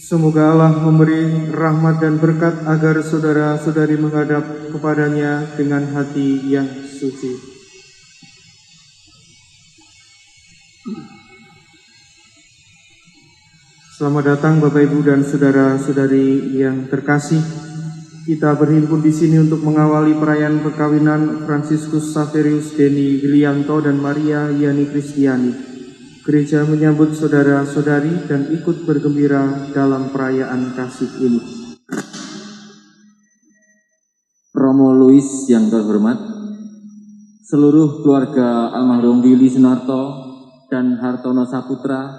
Semoga Allah memberi rahmat dan berkat agar saudara-saudari menghadap kepadanya dengan hati yang suci. Selamat datang Bapak Ibu dan saudara-saudari yang terkasih. Kita berhimpun di sini untuk mengawali perayaan perkawinan Fransiskus Saverius Denny Willianto dan Maria Yani Kristiani. Gereja menyambut saudara-saudari dan ikut bergembira dalam perayaan kasih ini. Romo Louis yang terhormat, seluruh keluarga almarhum Willy Sunarto dan Hartono Saputra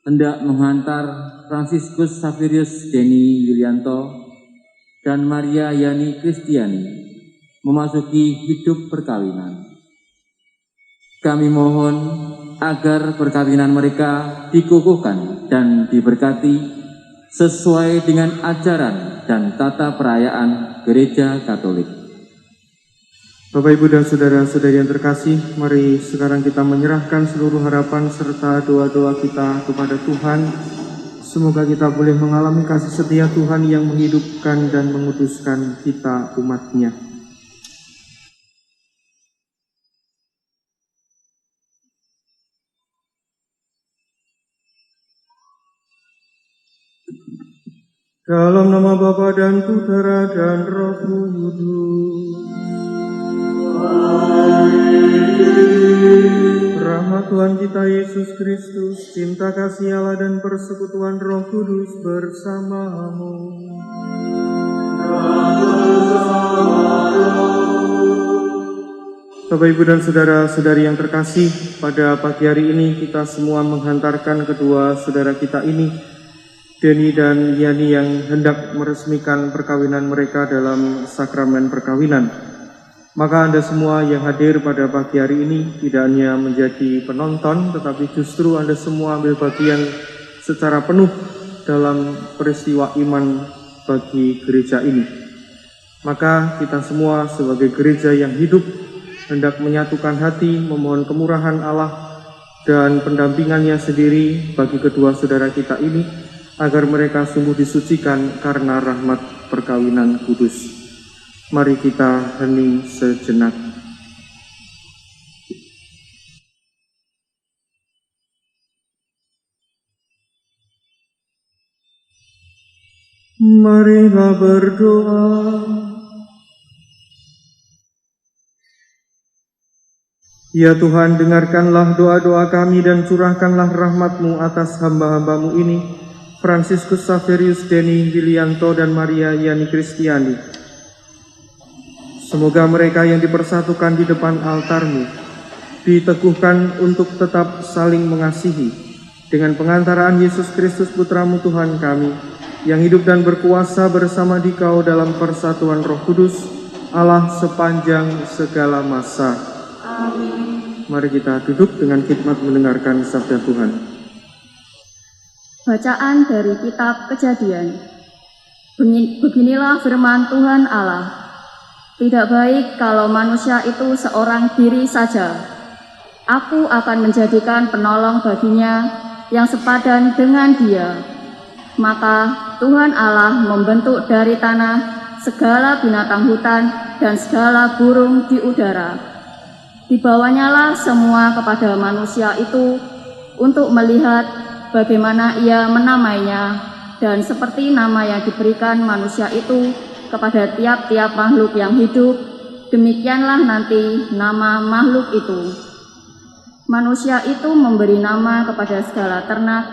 hendak menghantar Fransiskus Saverius Denny Willianto dan Maria Yani Kristiani memasuki hidup perkawinan. Kami mohon agar perkawinan mereka dikukuhkan dan diberkati sesuai dengan ajaran dan tata perayaan Gereja Katolik. Bapak, Ibu, dan saudara-saudari yang terkasih, mari sekarang kita menyerahkan seluruh harapan serta doa-doa kita kepada Tuhan. Semoga kita boleh mengalami kasih setia Tuhan yang menghidupkan dan menguduskan kita umat-Nya. Dalam nama Bapa dan Putera dan Roh Kudus. Rahmat Tuhan kita Yesus Kristus, cinta kasih Allah dan persekutuan Roh Kudus bersamamu. Bapak, Ibu, dan saudara-saudari yang terkasih, pada pagi hari ini kita semua menghantarkan kedua saudara kita ini, Denny dan Yani, yang hendak meresmikan perkawinan mereka dalam sakramen perkawinan. Maka Anda semua yang hadir pada pagi hari ini tidak hanya menjadi penonton, tetapi justru Anda semua ambil bagian secara penuh dalam peristiwa iman bagi gereja ini. Maka kita semua sebagai gereja yang hidup hendak menyatukan hati, memohon kemurahan Allah dan pendampingannya sendiri bagi kedua saudara kita ini, agar mereka sungguh disucikan karena rahmat perkawinan kudus. Mari kita hening sejenak. Marilah berdoa. Ya Tuhan, dengarkanlah doa-doa kami dan curahkanlah rahmat-Mu atas hamba-hamba-Mu ini, Fransiskus Saverius Denny Willianto dan Maria Yani Kristiani. Semoga mereka yang dipersatukan di depan altar-Mu diteguhkan untuk tetap saling mengasihi dengan pengantaraan Yesus Kristus Putra-Mu Tuhan kami, yang hidup dan berkuasa bersama Dikau dalam persatuan Roh Kudus, Allah sepanjang segala masa. Amin. Mari kita duduk dengan khidmat mendengarkan sabda Tuhan. Bacaan dari kitab Kejadian. Beginilah firman Tuhan Allah. Tidak baik kalau manusia itu seorang diri saja. Aku akan menjadikan penolong baginya yang sepadan dengan dia. Maka Tuhan Allah membentuk dari tanah segala binatang hutan dan segala burung di udara. Dibawanyalah semua kepada manusia itu untuk melihat bagaimana ia menamainya, dan seperti nama yang diberikan manusia itu kepada tiap-tiap makhluk yang hidup, demikianlah nanti nama makhluk itu. Manusia itu memberi nama kepada segala ternak,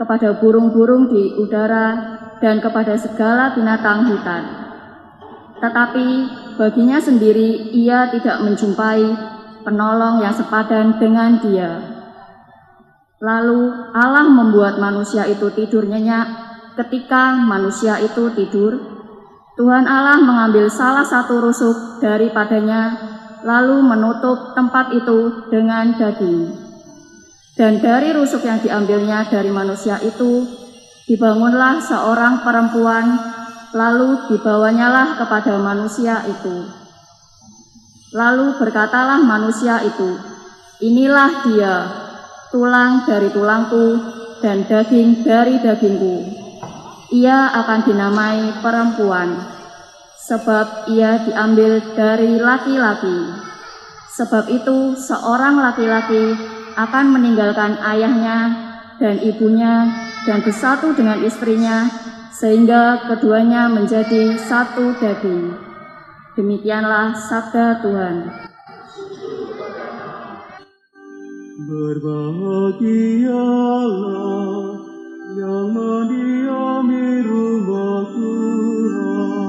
kepada burung-burung di udara, dan kepada segala binatang hutan. Tetapi baginya sendiri ia tidak menjumpai penolong yang sepadan dengan dia. Lalu Allah membuat manusia itu tidur nyenyak. Ketika manusia itu tidur, Tuhan Allah mengambil salah satu rusuk daripadanya, lalu menutup tempat itu dengan daging. Dan dari rusuk yang diambilnya dari manusia itu, dibangunlah seorang perempuan, lalu dibawanyalah kepada manusia itu. Lalu berkatalah manusia itu, "Inilah dia, tulang dari tulangku dan daging dari dagingku. Ia akan dinamai perempuan, sebab ia diambil dari laki-laki. Sebab itu seorang laki-laki akan meninggalkan ayahnya dan ibunya dan bersatu dengan istrinya, sehingga keduanya menjadi satu daging. Demikianlah sabda Tuhan. Berbahagialah yang mendiami rumah Tuhan.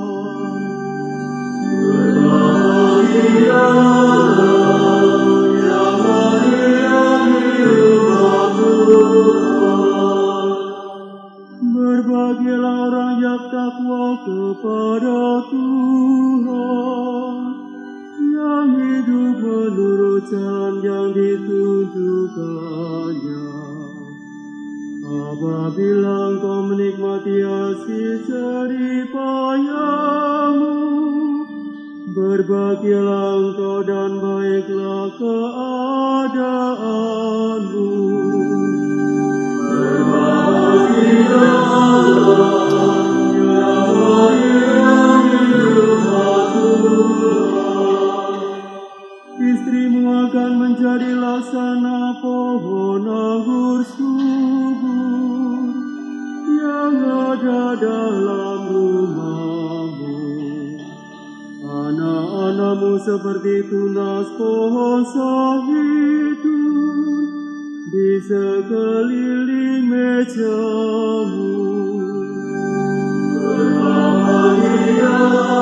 Berbahagialah yang mendiami rumah Tuhan. Berbahagialah orang yang takwa kepada Tuhan, yang hidup menurut jalan yang ditunjukkannya. Apabila engkau menikmati hasil jerih payahmu, berbahagialah engkau dan baiklah keadaanmu. Berbahagialah yang mendiami rumah Tuhan. Istrimu akan menjadi laksana pohon anggur subur yang ada dalam rumahmu. Anak-anakmu seperti tunas pohon zaitun di sekeliling mejamu. Berbahagialah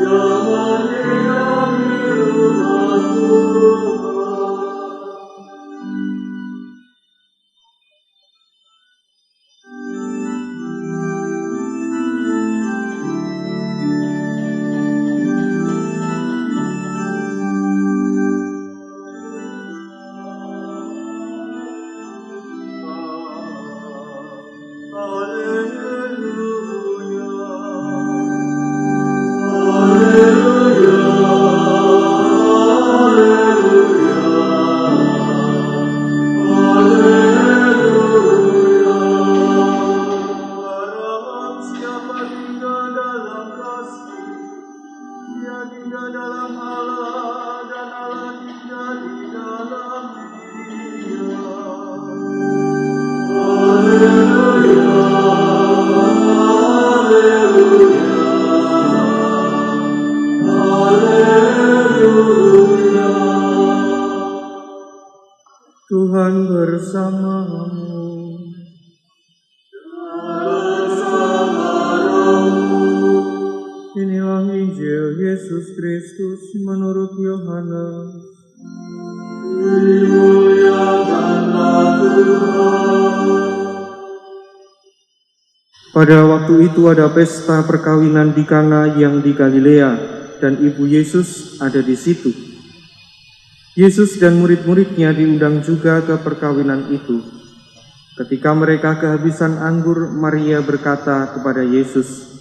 yang mendiami rumah Tuhan. Tuhan bersamamu. Inilah Injil Yesus Kristus menurut Yohanes. Dimuliakanlah Tuhan. Pada waktu itu ada pesta perkawinan di Kana yang di Galilea, dan ibu Yesus ada di situ. Yesus dan murid-muridnya diundang juga ke perkawinan itu. Ketika mereka kehabisan anggur, Maria berkata kepada Yesus,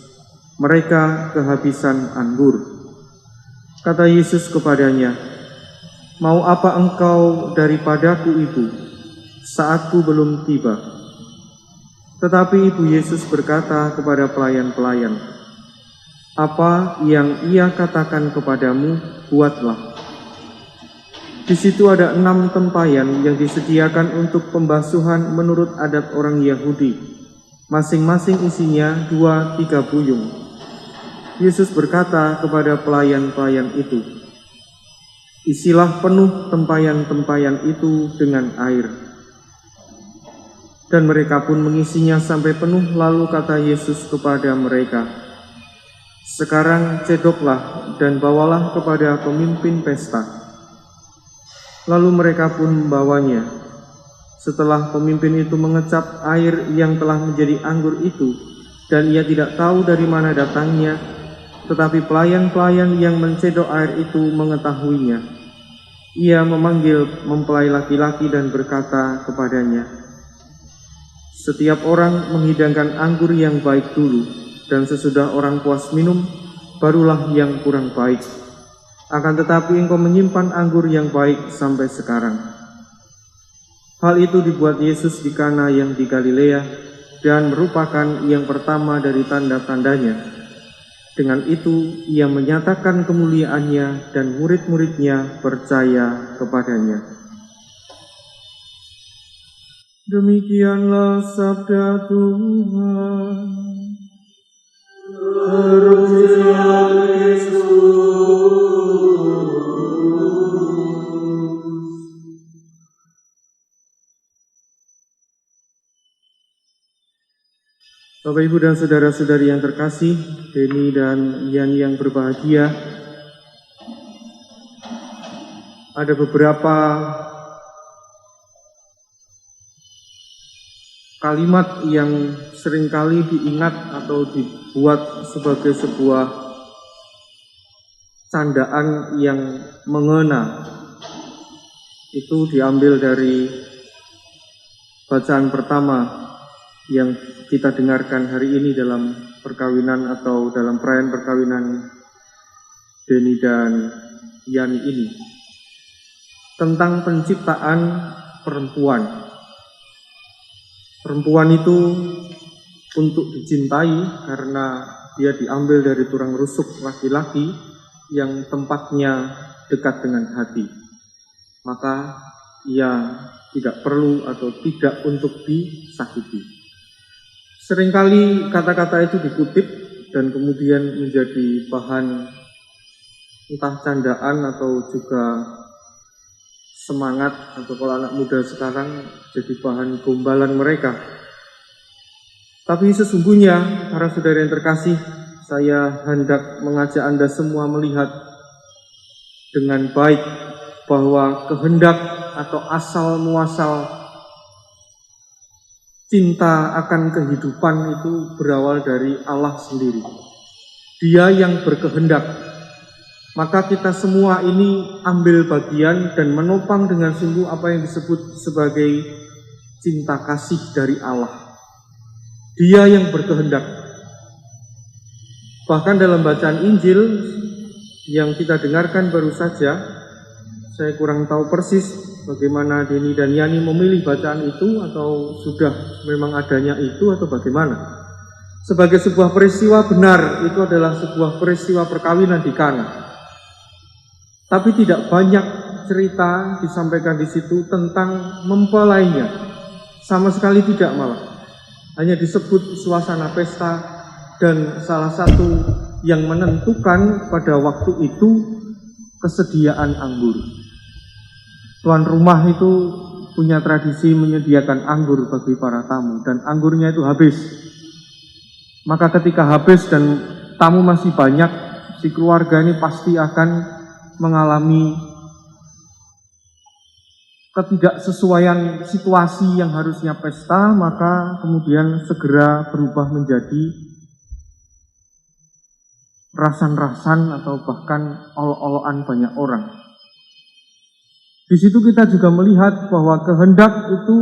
"Mereka kehabisan anggur." Kata Yesus kepadanya, "Mau apa engkau daripadaku, Ibu? Saatku belum tiba." Tetapi ibu Yesus berkata kepada pelayan-pelayan, "Apa yang ia katakan kepadamu, buatlah." Di situ ada 6 tempayan yang disediakan untuk pembasuhan menurut adat orang Yahudi. Masing-masing isinya 2-3 buyung. Yesus berkata kepada pelayan-pelayan itu, "Isilah penuh tempayan-tempayan itu dengan air." Dan mereka pun mengisinya sampai penuh, lalu kata Yesus kepada mereka, "Sekarang cedoklah dan bawalah kepada pemimpin pesta." Lalu mereka pun membawanya. Setelah pemimpin itu mengecap air yang telah menjadi anggur itu, dan ia tidak tahu dari mana datangnya, tetapi pelayan-pelayan yang mencedok air itu mengetahuinya. Ia memanggil mempelai laki-laki dan berkata kepadanya, "Setiap orang menghidangkan anggur yang baik dulu, dan sesudah orang puas minum, barulah yang kurang baik. Akan tetapi engkau menyimpan anggur yang baik sampai sekarang." Hal itu dibuat Yesus di Kana yang di Galilea dan merupakan yang pertama dari tanda-tandanya. Dengan itu ia menyatakan kemuliaannya dan murid-muridnya percaya kepadanya. Demikianlah sabda Tuhan. Terpujilah Yesus. Bapak, Ibu, dan saudara-saudari yang terkasih, Denny dan Yani yang berbahagia, ada beberapa kalimat yang seringkali diingat atau dibuat sebagai sebuah candaan yang mengena. Itu diambil dari bacaan pertama yang kita dengarkan hari ini dalam perkawinan atau dalam perayaan perkawinan Denny dan Yani ini, tentang penciptaan perempuan. Perempuan itu untuk dicintai karena dia diambil dari tulang rusuk laki-laki yang tempatnya dekat dengan hati. Maka ia tidak perlu atau tidak untuk disakiti. Seringkali kata-kata itu dikutip dan kemudian menjadi bahan entah candaan atau juga semangat, atau kalau anak muda sekarang jadi bahan gombalan mereka. Tapi sesungguhnya, para saudara yang terkasih, saya hendak mengajak Anda semua melihat dengan baik bahwa kehendak atau asal muasal cinta akan kehidupan itu berawal dari Allah sendiri. Dia yang berkehendak. Maka kita semua ini ambil bagian dan menopang dengan sungguh apa yang disebut sebagai cinta kasih dari Allah. Dia yang berkehendak. Bahkan dalam bacaan Injil yang kita dengarkan baru saja, saya kurang tahu persis bagaimana Denny dan Yani memilih bacaan itu, atau sudah memang adanya itu, atau bagaimana. Sebagai sebuah peristiwa benar, itu adalah sebuah peristiwa perkawinan di Kana. Tapi tidak banyak cerita disampaikan di situ tentang mempelainya. Sama sekali tidak, malah. Hanya disebut suasana pesta, dan salah satu yang menentukan pada waktu itu kesediaan anggur. Tuan rumah itu punya tradisi menyediakan anggur bagi para tamu, dan anggurnya itu habis. Maka ketika habis dan tamu masih banyak, si keluarga ini pasti akan mengalami ketidaksesuaian situasi yang harusnya pesta, maka kemudian segera berubah menjadi rasan-rasan atau bahkan olo-oloan banyak orang. Di situ kita juga melihat bahwa kehendak itu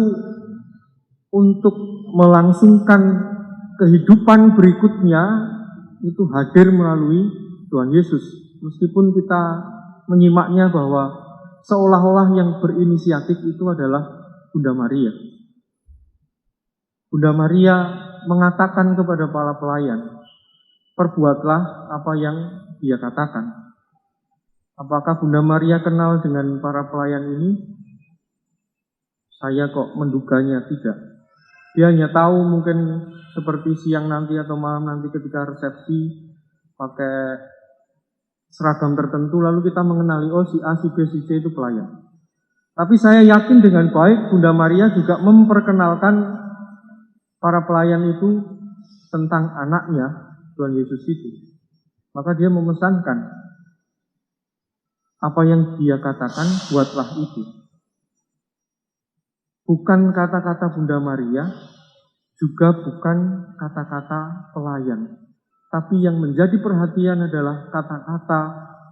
untuk melangsungkan kehidupan berikutnya itu hadir melalui Tuhan Yesus. Meskipun kita menyimaknya bahwa seolah-olah yang berinisiatif itu adalah Bunda Maria. Bunda Maria mengatakan kepada para pelayan, perbuatlah apa yang dia katakan. Apakah Bunda Maria kenal dengan para pelayan ini? Saya kok menduganya tidak. Dia hanya tahu mungkin seperti siang nanti atau malam nanti ketika resepsi pakai seragam tertentu, lalu kita mengenali, oh si A, si B, si C itu pelayan. Tapi saya yakin dengan baik Bunda Maria juga memperkenalkan para pelayan itu tentang anaknya, Tuhan Yesus itu. Maka dia memesankan, apa yang dia katakan, buatlah itu. Bukan kata-kata Bunda Maria, juga bukan kata-kata pelayan. Tapi yang menjadi perhatian adalah kata-kata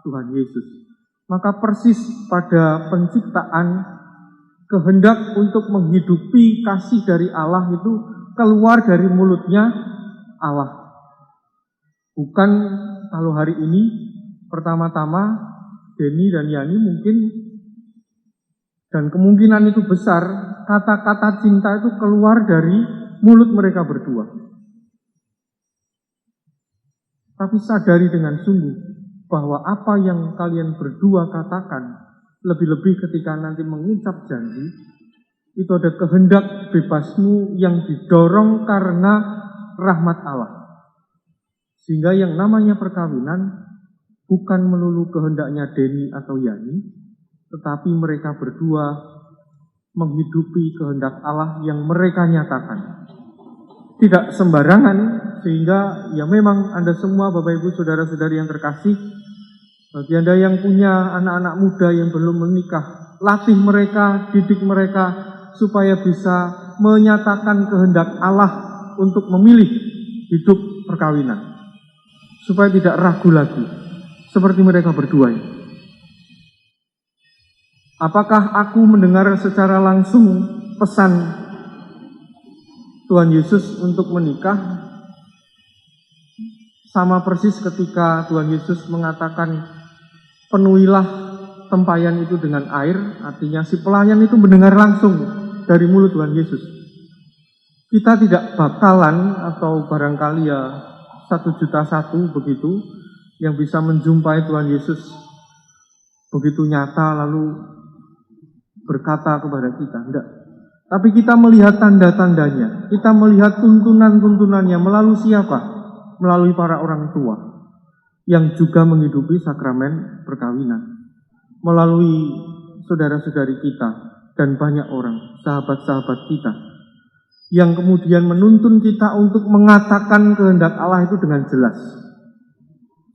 Tuhan Yesus. Maka persis pada penciptaan, kehendak untuk menghidupi kasih dari Allah itu keluar dari mulutnya Allah. Bukan kalau hari ini pertama-tama Denny dan Yani mungkin, dan kemungkinan itu besar, kata-kata cinta itu keluar dari mulut mereka berdua. Tapi sadari dengan sungguh bahwa apa yang kalian berdua katakan, lebih-lebih ketika nanti mengucap janji, itu ada kehendak bebasmu yang didorong karena rahmat Allah. Sehingga yang namanya perkawinan bukan melulu kehendaknya Denny atau Yani, tetapi mereka berdua menghidupi kehendak Allah yang mereka nyatakan. Tidak sembarangan, sehingga ya memang Anda semua Bapak Ibu Saudara-saudari yang terkasih, bagi Anda yang punya anak-anak muda yang belum menikah, latih mereka, didik mereka supaya bisa menyatakan kehendak Allah untuk memilih hidup perkawinan. Supaya tidak ragu lagi, seperti mereka berdua ini. Apakah aku mendengar secara langsung pesan Tuhan Yesus untuk menikah? Sama persis ketika Tuhan Yesus mengatakan, penuhilah tempayan itu dengan air. Artinya si pelayan itu mendengar langsung dari mulut Tuhan Yesus. Kita tidak bakalan atau barangkali ya 1.000.001 begitu yang bisa menjumpai Tuhan Yesus begitu nyata lalu berkata kepada kita. Enggak. Tapi kita melihat tanda-tandanya, kita melihat tuntunan-tuntunannya melalui siapa? Melalui para orang tua yang juga menghidupi sakramen perkawinan, melalui saudara-saudari kita dan banyak orang, sahabat-sahabat kita, yang kemudian menuntun kita untuk mengatakan kehendak Allah itu dengan jelas.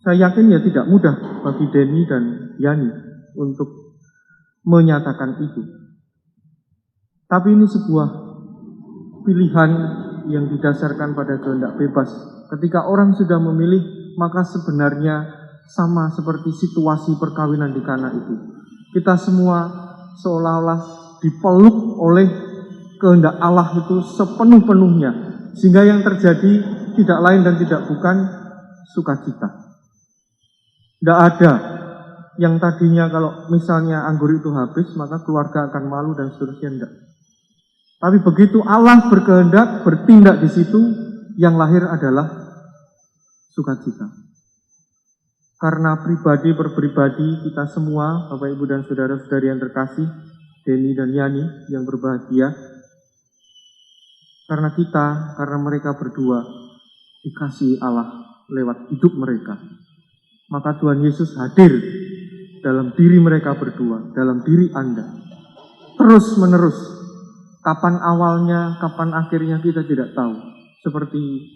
Saya yakin ya tidak mudah bagi Denny dan Yani untuk menyatakan itu. Tapi ini sebuah pilihan yang didasarkan pada kehendak bebas. Ketika orang sudah memilih, maka sebenarnya sama seperti situasi perkawinan di Kana itu. Kita semua seolah-olah dipeluk oleh kehendak Allah itu sepenuh-penuhnya. Sehingga yang terjadi tidak lain dan tidak bukan sukacita. Tidak ada yang tadinya kalau misalnya anggur itu habis, maka keluarga akan malu dan seterusnya, tidak. Tapi begitu Allah berkehendak, bertindak di situ, yang lahir adalah sukacita. Karena pribadi per pribadi kita semua, Bapak Ibu dan saudara-saudari yang terkasih, Denny dan Yani yang berbahagia, karena kita, karena mereka berdua dikasihi Allah lewat hidup mereka, maka Tuhan Yesus hadir dalam diri mereka berdua, dalam diri Anda, terus menerus. Kapan awalnya, kapan akhirnya kita tidak tahu. Seperti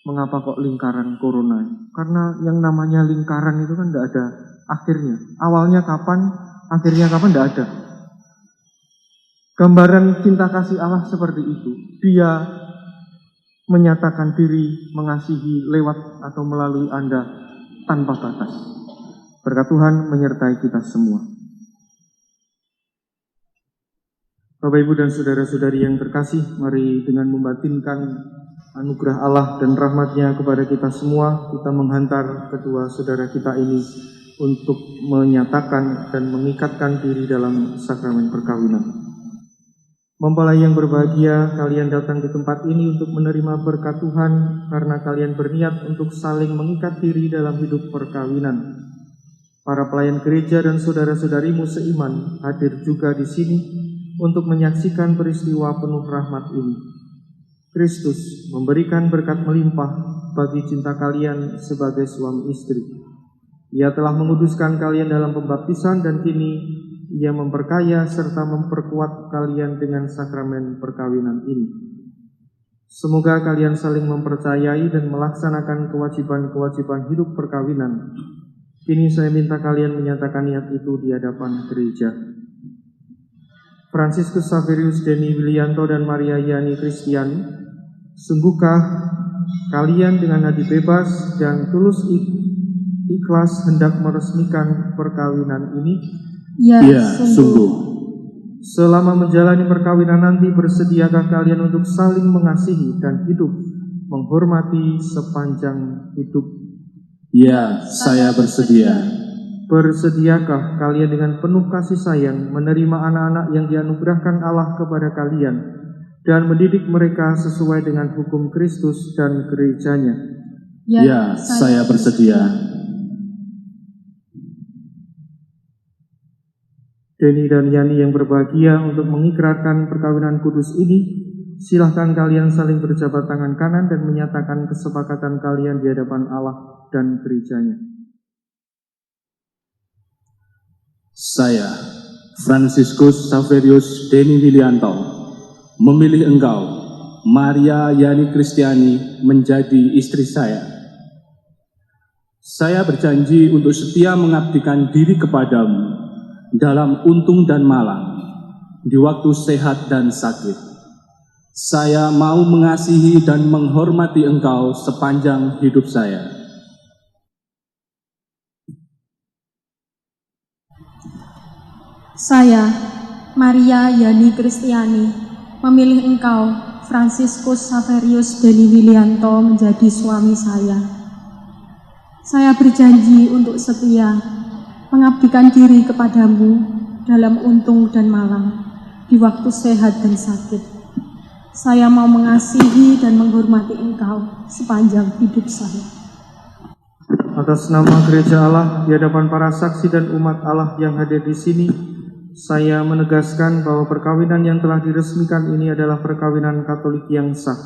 mengapa kok lingkaran corona? Karena yang namanya lingkaran itu kan tidak ada akhirnya. Awalnya kapan, akhirnya kapan, tidak ada. Gambaran cinta kasih Allah seperti itu. Dia menyatakan diri mengasihi lewat atau melalui Anda tanpa batas. Berkat Tuhan menyertai kita semua. Bapak Ibu dan saudara-saudari yang terkasih, mari dengan membatinkan anugerah Allah dan rahmat-Nya kepada kita semua, kita menghantar kedua saudara kita ini untuk menyatakan dan mengikatkan diri dalam sakramen perkawinan. Mempelai yang berbahagia, kalian datang ke tempat ini untuk menerima berkat Tuhan karena kalian berniat untuk saling mengikat diri dalam hidup perkawinan. Para pelayan gereja dan saudara-saudarimu seiman hadir juga di sini untuk menyaksikan peristiwa penuh rahmat ini. Kristus memberikan berkat melimpah bagi cinta kalian sebagai suami istri. Ia telah menguduskan kalian dalam pembaptisan dan kini Ia memperkaya serta memperkuat kalian dengan sakramen perkawinan ini. Semoga kalian saling mempercayai dan melaksanakan kewajiban-kewajiban hidup perkawinan. Kini saya minta kalian menyatakan niat itu di hadapan gereja. Fransiskus Saverius Denny Wilianto dan Maria Yani Kristiani, sungguhkah kalian dengan hati bebas dan tulus ikhlas hendak meresmikan perkawinan ini? Ya, sungguh. Selama menjalani perkawinan nanti, bersediakah kalian untuk saling mengasihi dan hidup menghormati sepanjang hidup? Ya, saya bersedia. Bersediakah kalian dengan penuh kasih sayang menerima anak-anak yang dianugerahkan Allah kepada kalian dan mendidik mereka sesuai dengan hukum Kristus dan gerejanya? Ya, saya bersedia. Denny dan Yani yang berbahagia, untuk mengikrarkan perkawinan kudus ini, silahkan kalian saling berjabat tangan kanan dan menyatakan kesepakatan kalian di hadapan Allah dan gerejanya. Saya, Fransiskus Saverius Denny Wilianto, memilih engkau, Maria Yani Kristiani, menjadi istri saya. Saya berjanji untuk setia mengabdikan diri kepadamu dalam untung dan malang, di waktu sehat dan sakit. Saya mau mengasihi dan menghormati engkau sepanjang hidup saya. Saya, Maria Yani Kristiani, memilih engkau, Fransiskus Saverius Denny Wilianto, menjadi suami saya. Saya berjanji untuk setia mengabdikan diri kepadamu dalam untung dan malang, di waktu sehat dan sakit. Saya mau mengasihi dan menghormati engkau sepanjang hidup saya. Atas nama Gereja Allah, di hadapan para saksi dan umat Allah yang hadir di sini, saya menegaskan bahwa perkawinan yang telah diresmikan ini adalah perkawinan Katolik yang sah.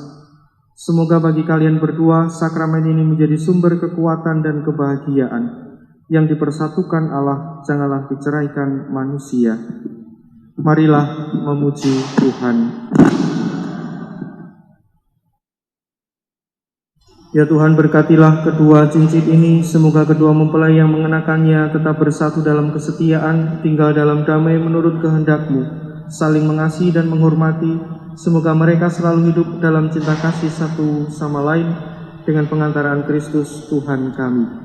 Semoga bagi kalian berdua, sakramen ini menjadi sumber kekuatan dan kebahagiaan. Yang dipersatukan Allah, janganlah diceraikan manusia. Marilah memuji Tuhan. Ya Tuhan, berkatilah kedua cincin ini, semoga kedua mempelai yang mengenakannya tetap bersatu dalam kesetiaan, tinggal dalam damai menurut kehendak-Mu, saling mengasihi dan menghormati. Semoga mereka selalu hidup dalam cinta kasih satu sama lain dengan pengantaran Kristus Tuhan kami.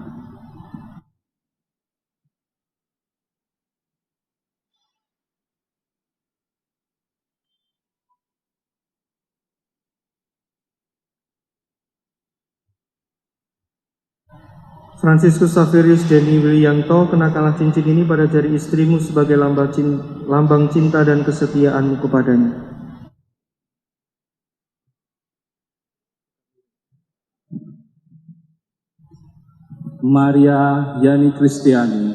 Fransiskus Saverius Denny Wilianto, kenakanlah cincin ini pada jari istrimu sebagai lambang cinta dan kesetiaanmu kepadanya. Maria Yani Kristiani,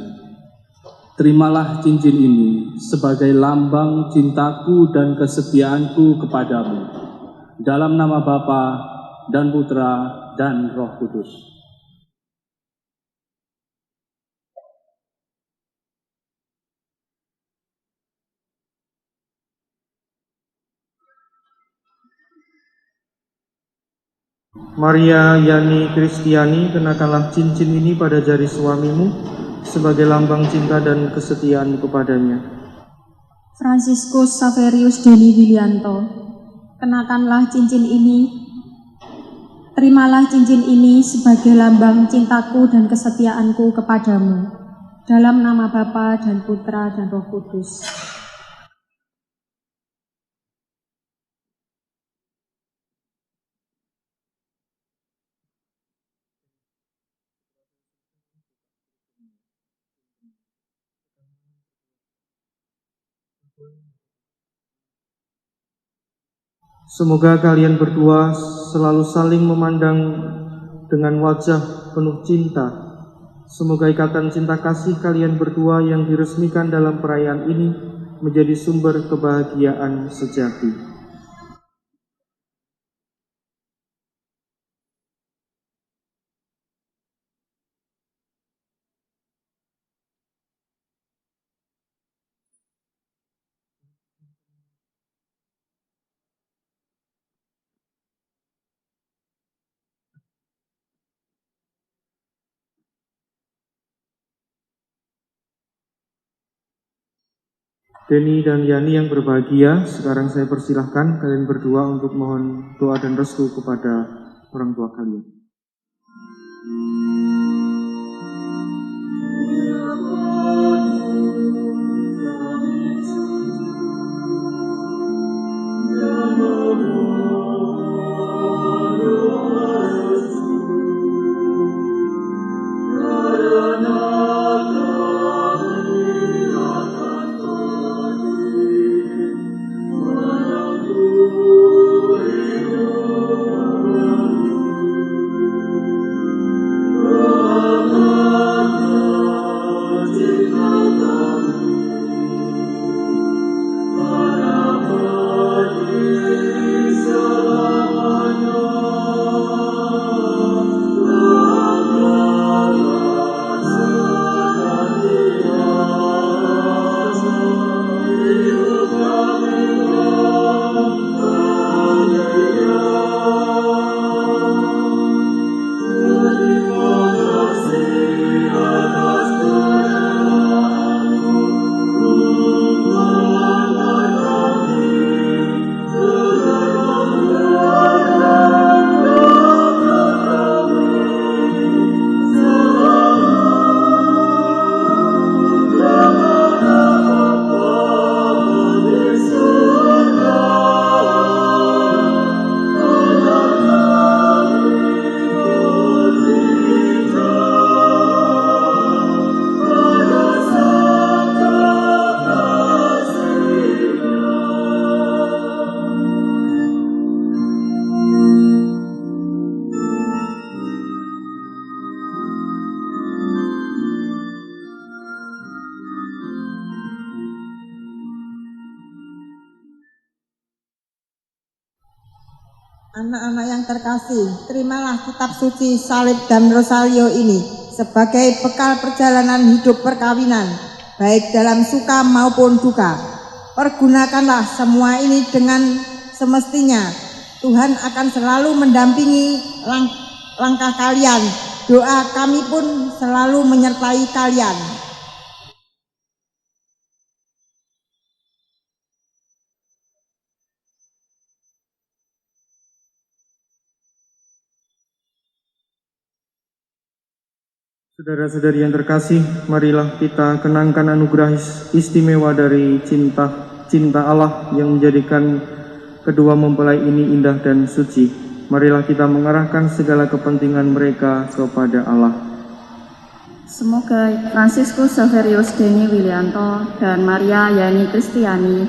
terimalah cincin ini sebagai lambang cintaku dan kesetiaanku kepadamu, dalam nama Bapa dan Putra dan Roh Kudus. Maria Yani Kristiani, kenakanlah cincin ini pada jari suamimu sebagai lambang cinta dan kesetiaanmu kepadanya. Fransiskus Saverius Denny Wilianto, kenakanlah cincin ini, terimalah cincin ini sebagai lambang cintaku dan kesetiaanku kepadamu, dalam nama Bapa dan Putra dan Roh Kudus. Semoga kalian berdua selalu saling memandang dengan wajah penuh cinta. Semoga ikatan cinta kasih kalian berdua yang diresmikan dalam perayaan ini menjadi sumber kebahagiaan sejati. Denny dan Yani yang berbahagia, sekarang saya persilahkan kalian berdua untuk mohon doa dan restu kepada orang tua kalian. Maranatha. Anak-anak yang terkasih, terimalah kitab suci, salib, dan rosario ini sebagai bekal perjalanan hidup perkawinan, baik dalam suka maupun duka. Pergunakanlah semua ini dengan semestinya. Tuhan akan selalu mendampingi langkah kalian. Doa kami pun selalu menyertai kalian. Saudara-saudari yang terkasih, marilah kita kenangkan anugerah istimewa dari cinta Allah yang menjadikan kedua mempelai ini indah dan suci. Marilah kita mengarahkan segala kepentingan mereka kepada Allah. Semoga Fransiskus Xaverius Deni Wilianto dan Maria Yani Kristiani,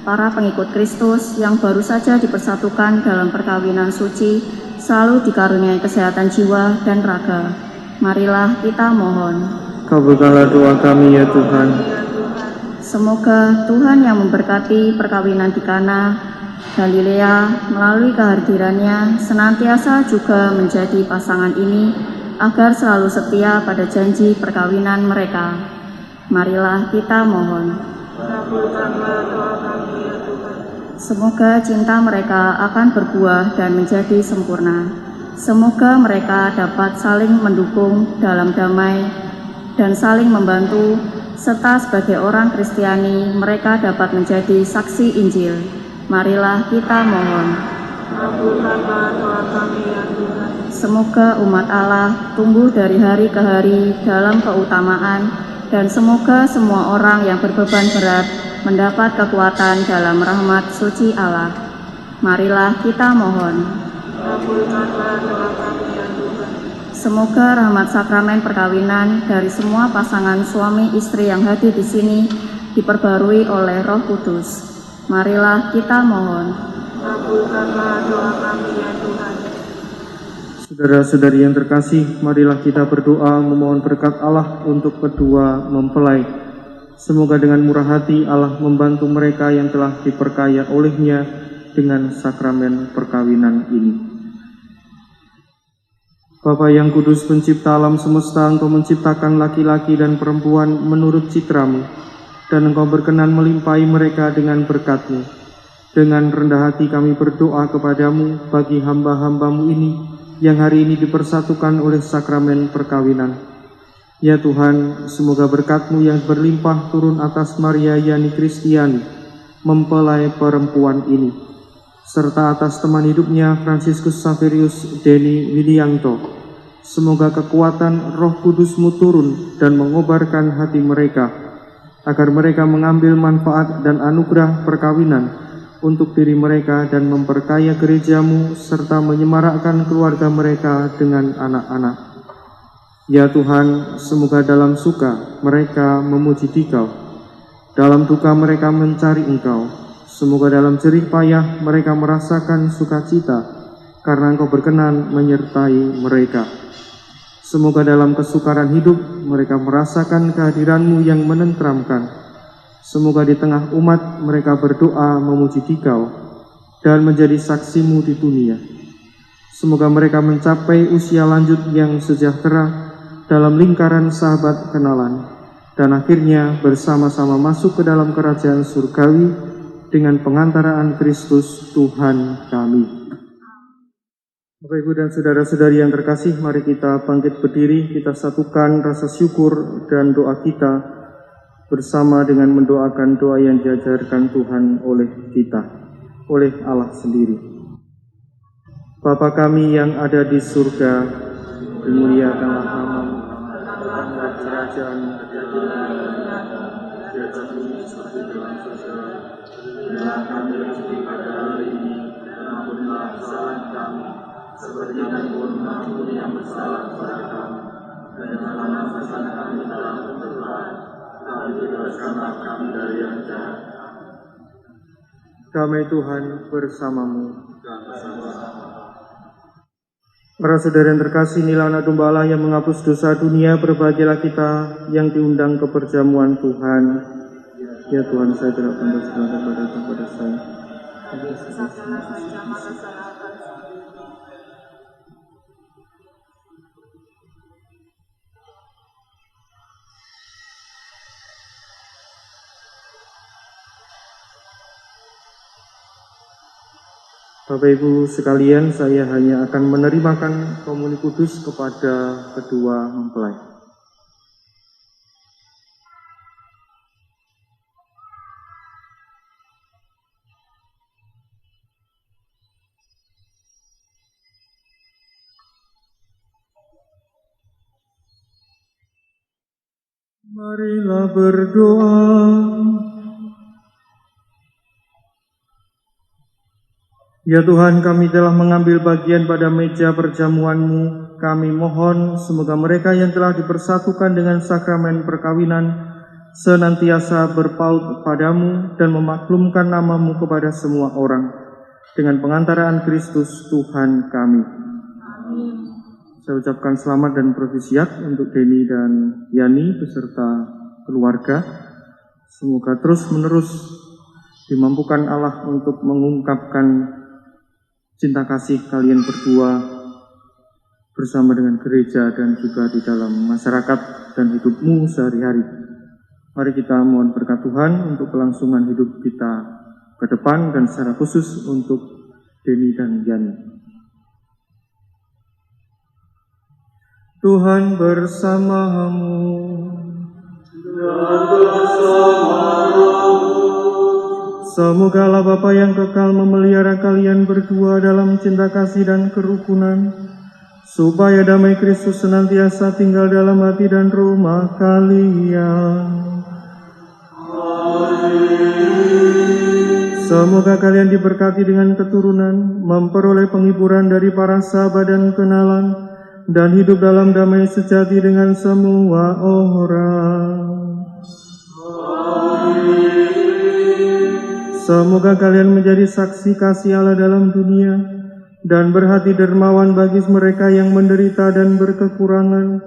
para pengikut Kristus yang baru saja dipersatukan dalam perkawinan suci, selalu dikaruniai kesehatan jiwa dan raga. Marilah kita mohon. Kabulkanlah doa kami ya Tuhan. Semoga Tuhan yang memberkati perkawinan di Kana, Galilea melalui kehadirannya senantiasa juga menjadi pasangan ini agar selalu setia pada janji perkawinan mereka. Marilah kita mohon. Semoga cinta mereka akan berbuah dan menjadi sempurna. Semoga mereka dapat saling mendukung dalam damai dan saling membantu, serta sebagai orang Kristiani mereka dapat menjadi saksi Injil. Marilah kita mohon. Semoga umat Allah tumbuh dari hari ke hari dalam keutamaan, dan semoga semua orang yang berbeban berat mendapat kekuatan dalam rahmat suci Allah. Marilah kita mohon. Semoga rahmat sakramen perkawinan dari semua pasangan suami istri yang hadir di sini diperbarui oleh Roh Kudus. Marilah kita mohon. Saudara-saudari yang terkasih, marilah kita berdoa memohon berkat Allah untuk kedua mempelai. Semoga dengan murah hati Allah membantu mereka yang telah diperkaya olehnya dengan sakramen perkawinan ini. Bapa yang kudus, pencipta alam semesta, Engkau menciptakan laki-laki dan perempuan menurut citra-Mu, dan Engkau berkenan melimpahi mereka dengan berkat-Mu. Dengan rendah hati kami berdoa kepadamu bagi hamba-hamba-Mu ini, yang hari ini dipersatukan oleh sakramen perkawinan. Ya Tuhan, semoga berkat-Mu yang berlimpah turun atas Maria Yani Kristiani, mempelai perempuan ini, serta atas teman hidupnya Fransiskus Xaverius Deni Wilianto. Semoga kekuatan Roh Kudus-Mu turun dan mengobarkan hati mereka, agar mereka mengambil manfaat dan anugerah perkawinan untuk diri mereka dan memperkaya gereja-Mu, serta menyemarakkan keluarga mereka dengan anak-anak. Ya Tuhan, semoga dalam suka mereka memuji Dikau, dalam duka mereka mencari Engkau. Semoga dalam jerih payah mereka merasakan sukacita, karena Engkau berkenan menyertai mereka. Semoga dalam kesukaran hidup mereka merasakan kehadiran-Mu yang menenteramkan. Semoga di tengah umat mereka berdoa memuji Dikau dan menjadi saksi-Mu di dunia. Semoga mereka mencapai usia lanjut yang sejahtera dalam lingkaran sahabat kenalan, dan akhirnya bersama-sama masuk ke dalam kerajaan surgawi dengan pengantaraan Kristus Tuhan kami. Bapak, Ibu, dan saudara-saudari yang terkasih, mari kita bangkit berdiri, kita satukan rasa syukur dan doa kita bersama dengan mendoakan doa yang diajarkan Tuhan oleh kita, oleh Allah sendiri. Bapa kami yang ada di surga, dimuliakanlah nama-Mu, datanglah kerajaan-Mu, jadilah bumi seperti dalam surga. Berilah kami rezeki pada hari ini, dan ampunilah kesalahan kami, seperti kami pun mengampuni yang bersalah kepada kami. Dan janganlah masukkan kami dalam pencobaan, tapi bebaskanlah kami dari yang jahat. Damai Tuhan bersamamu. Para saudara yang terkasih, inilah anak domba Allah yang menghapus dosa dunia. Berbahagialah kita yang diundang ke perjamuan Tuhan. Ya Tuhan, saya tidak pantas berada kepada saya. Bapak Ibu sekalian, saya hanya akan menerimakan komuni kudus kepada kedua mempelai. Marilah berdoa. Ya Tuhan, kami telah mengambil bagian pada meja perjamuan-Mu. Kami mohon semoga mereka yang telah dipersatukan dengan sakramen perkawinan senantiasa berpaut padamu dan memaklumkan nama-Mu kepada semua orang. Dengan pengantaraan Kristus Tuhan kami. Amin. Saya ucapkan selamat dan profisiat untuk Deni dan Yani beserta keluarga. Semoga terus-menerus dimampukan Allah untuk mengungkapkan cinta kasih kalian berdua bersama dengan gereja dan juga di dalam masyarakat dan hidupmu sehari-hari. Mari kita mohon berkat Tuhan untuk kelangsungan hidup kita ke depan dan secara khusus untuk Deni dan Yani. Tuhan bersamamu. Semoga Allah Bapa yang kekal memelihara kalian berdua dalam cinta kasih dan kerukunan, supaya damai Kristus senantiasa tinggal dalam hati dan rumah kalian. Semoga kalian diberkati dengan keturunan, memperoleh penghiburan dari para sahabat dan kenalan, dan hidup dalam damai sejati dengan semua orang. Semoga kalian menjadi saksi kasih Allah dalam dunia dan berhati dermawan bagi mereka yang menderita dan berkekurangan,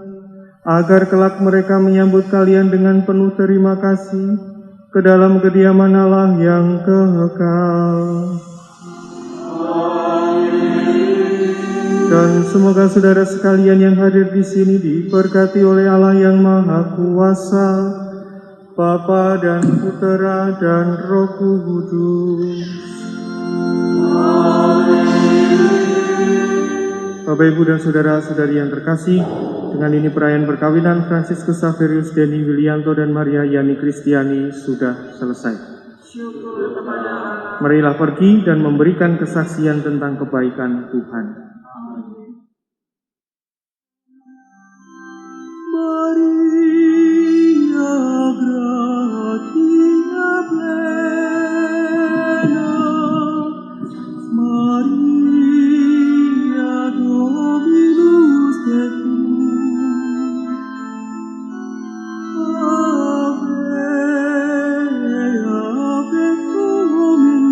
agar kelak mereka menyambut kalian dengan penuh terima kasih ke dalam kediaman Allah yang kekal. Dan semoga saudara sekalian yang hadir di sini diberkati oleh Allah yang Maha Kuasa, Bapa dan Putera dan Roh Kudus. Bapak, Ibu, dan saudara-saudari yang terkasih, dengan ini perayaan perkawinan Fransiskus Xaverius Deni Wilianto dan Maria Yani Kristiani sudah selesai. Marilah pergi dan memberikan kesaksian tentang kebaikan Tuhan. Maria gratia plena, Maria Dominus tecum, Ave, Ave Dominus.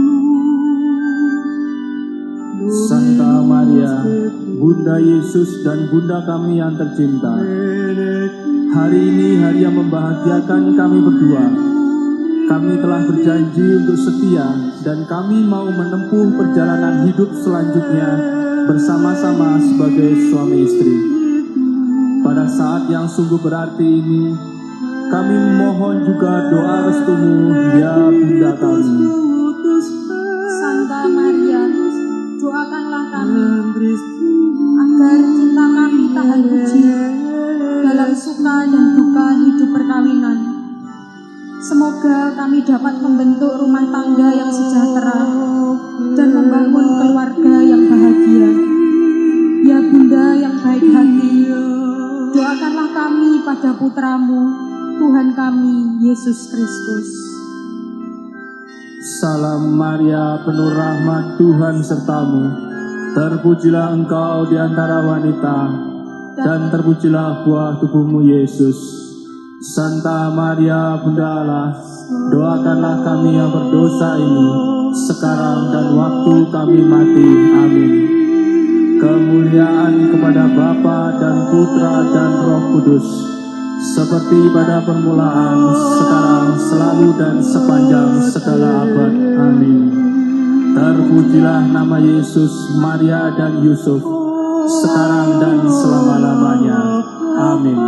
Santa Maria, Bunda Yesus dan Bunda kami yang tercinta, hari ini hari yang membahagiakan kami berdua. Kami telah berjanji untuk setia dan kami mau menempuh perjalanan hidup selanjutnya bersama-sama sebagai suami istri. Pada saat yang sungguh berarti ini, kami memohon juga doa restumu, ya Bunda kami. Santa Maria, doakanlah kami agar cinta kami tahan uji dalam suka dan duka hidup perkawinan. Semoga kami dapat membentuk rumah tangga yang sejahtera dan membangun keluarga yang bahagia. Ya Bunda yang baik hati, doakanlah kami pada putramu, Tuhan kami, Yesus Kristus. Salam Maria, penuh rahmat, Tuhan sertamu. Terpujilah engkau di antara wanita, dan terpujilah buah tubuhmu Yesus. Santa Maria Bunda Allah, doakanlah kami yang berdosa ini, sekarang dan waktu kami mati. Amin. Kemuliaan kepada Bapa dan Putra dan Roh Kudus, seperti pada permulaan, sekarang, selalu, dan sepanjang segala abad. Amin. Terpujilah nama Yesus, Maria, dan Yusuf, sekarang dan selama-lamanya. Amin.